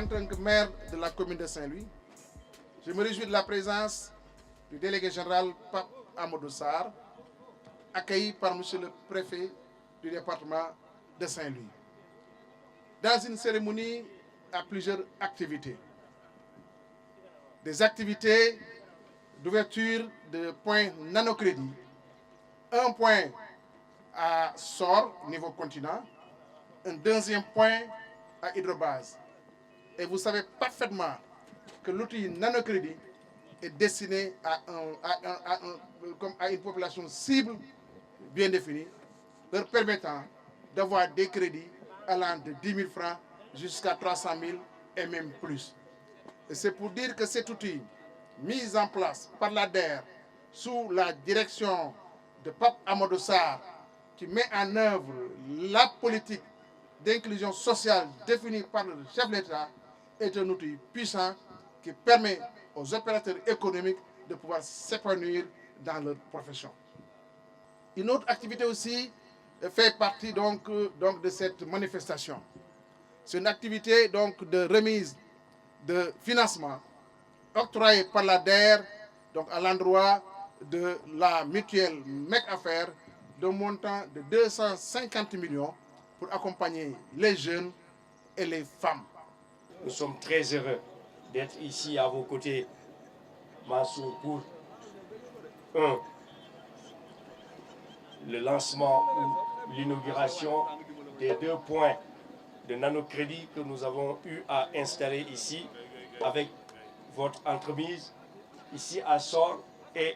en tant que maire de la commune de Saint-Louis, je me réjouis de la présence du délégué général Pape Amadou Sarr, accueilli par M. le préfet du département de Saint-Louis, dans une cérémonie à plusieurs activités. Des activités d'ouverture de points nanocrédit, un point à Sor, niveau continent, un deuxième point à Hydrobase. Et vous savez parfaitement que l'outil nanocrédit est destiné à une population cible bien définie, leur permettant d'avoir des crédits allant de 10 000 francs jusqu'à 300 000 et même plus. Et c'est pour dire que cet outil, mis en place par l'ADER sous la direction de Pape Amadou Sarr, qui met en œuvre la politique d'inclusion sociale définie par le chef de l'État, est un outil puissant qui permet aux opérateurs économiques de pouvoir s'épanouir dans leur profession. Une autre activité aussi fait partie donc de cette manifestation. C'est une activité donc de remise de financement octroyée par l'ADER donc à l'endroit de la mutuelle MEC Affaires d'un montant de 250 millions pour accompagner les jeunes et les femmes. Nous sommes très heureux d'être ici à vos côtés, Mansour, pour le lancement ou l'inauguration des 2 points de nanocrédit que nous avons eu à installer ici avec votre entreprise, ici à Sor et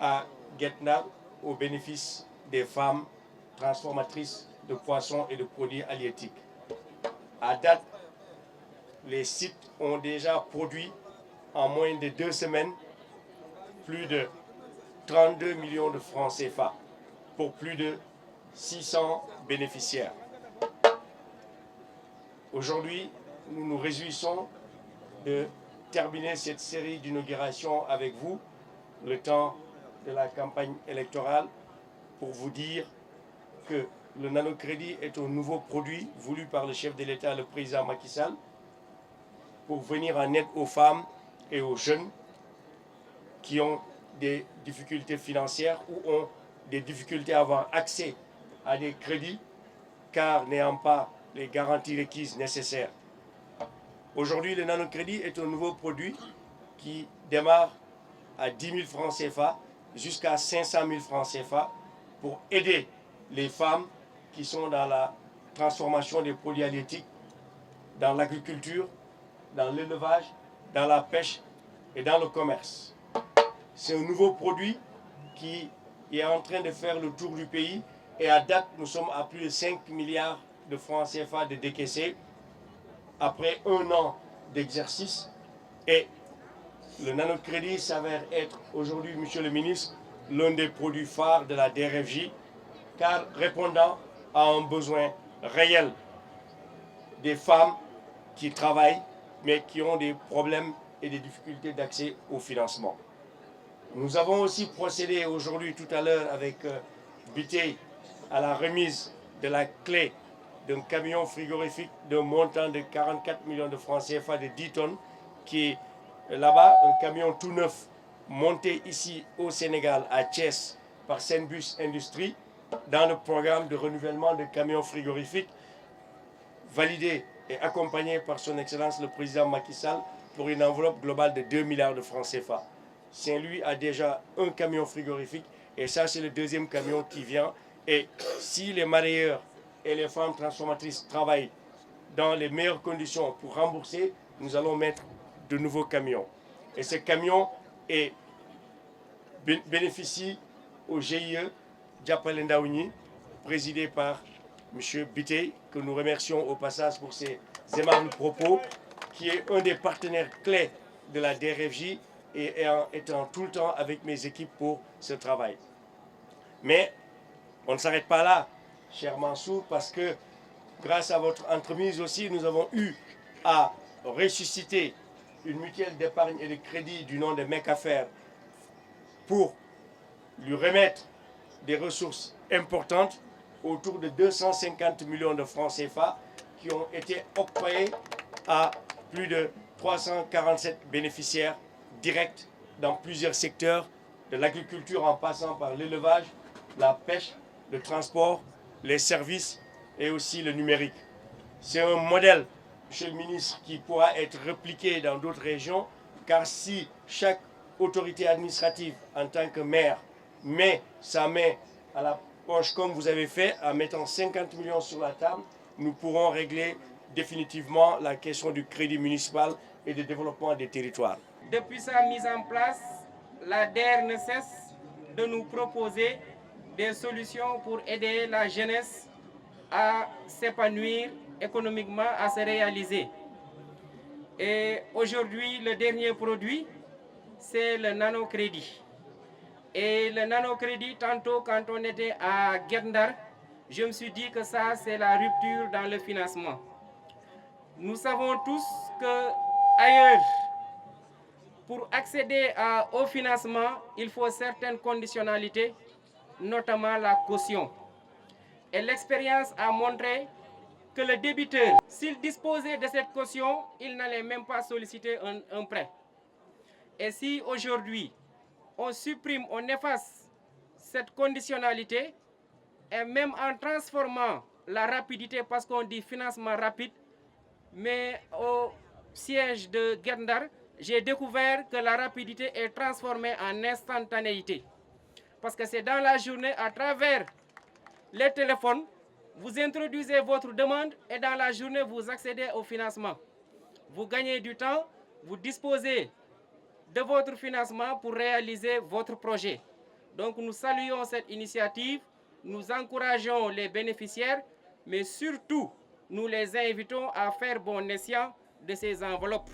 à Guetna, au bénéfice des femmes transformatrices de poissons et de produits halieutiques. À date, les sites ont déjà produit en moins de 2 semaines plus de 32 millions de francs CFA pour plus de 600 bénéficiaires. Aujourd'hui, nous nous réjouissons de terminer cette série d'inauguration avec vous, le temps de la campagne électorale, pour vous dire que le nanocrédit est un nouveau produit voulu par le chef de l'État, le président Macky Sall, pour venir en aide aux femmes et aux jeunes qui ont des difficultés financières ou ont des difficultés à avoir accès à des crédits car n'ayant pas les garanties requises nécessaires. Aujourd'hui, le nanocrédit est un nouveau produit qui démarre à 10 000 francs CFA jusqu'à 500 000 francs CFA pour aider les femmes qui sont dans la transformation des produits halieutiques, dans l'agriculture, dans l'élevage, dans la pêche et dans le commerce. C'est un nouveau produit qui est en train de faire le tour du pays et à date, nous sommes à plus de 5 milliards de francs CFA de décaissés après 1 an d'exercice. Et le nanocrédit s'avère être aujourd'hui, Monsieur le ministre, l'un des produits phares de la DRFJ, car répondant à un besoin réel des femmes qui travaillent, mais qui ont des problèmes et des difficultés d'accès au financement. Nous avons aussi procédé aujourd'hui, tout à l'heure, avec Bitey, à la remise de la clé d'un camion frigorifique d'un montant de 44 millions de francs CFA de 10 tonnes, qui est là-bas, un camion tout neuf, monté ici au Sénégal, à Thiès, par Senbus Industrie, dans le programme de renouvellement de camions frigorifiques, validé et accompagné par son Excellence le Président Macky Sall pour une enveloppe globale de 2 milliards de francs CFA. Saint-Louis a déjà un camion frigorifique et ça c'est le 2e camion qui vient. Et si les marailleurs et les femmes transformatrices travaillent dans les meilleures conditions pour rembourser, nous allons mettre de nouveaux camions. Et ce camion bénéficie au GIE Diapalé Ndaouni, présidé par M. Bitey, que nous remercions au passage pour ses aimables propos, qui est un des partenaires clés de la DRFJ et étant tout le temps avec mes équipes pour ce travail. Mais on ne s'arrête pas là, cher Mansour, parce que grâce à votre entremise aussi, nous avons eu à ressusciter une mutuelle d'épargne et de crédit du nom de MEC Affaires pour lui remettre des ressources importantes autour de 250 millions de francs CFA qui ont été octroyés à plus de 347 bénéficiaires directs dans plusieurs secteurs, de l'agriculture en passant par l'élevage, la pêche, le transport, les services et aussi le numérique. C'est un modèle, Monsieur le ministre, qui pourra être répliqué dans d'autres régions, car si chaque autorité administrative en tant que maire met sa main à la poche comme vous avez fait en mettant 50 millions sur la table, nous pourrons régler définitivement la question du crédit municipal et du développement des territoires. Depuis sa mise en place, la DER ne cesse de nous proposer des solutions pour aider la jeunesse à s'épanouir économiquement, à se réaliser. Et aujourd'hui, le dernier produit, c'est le nanocrédit. Et le nanocrédit, tantôt quand on était à Guet-Ndar, je me suis dit que ça, c'est la rupture dans le financement. Nous savons tous qu'ailleurs, pour accéder au financement, il faut certaines conditionnalités, notamment la caution. Et l'expérience a montré que le débiteur, s'il disposait de cette caution, il n'allait même pas solliciter un prêt. Et si aujourd'hui, on supprime, on efface cette conditionnalité, et même en transformant la rapidité, parce qu'on dit financement rapide, mais au siège de Guet-Ndar, j'ai découvert que la rapidité est transformée en instantanéité. Parce que c'est dans la journée, à travers les téléphones, vous introduisez votre demande et dans la journée, vous accédez au financement. Vous gagnez du temps, vous disposez de votre financement pour réaliser votre projet. Donc nous saluons cette initiative, nous encourageons les bénéficiaires, mais surtout, nous les invitons à faire bon escient de ces enveloppes.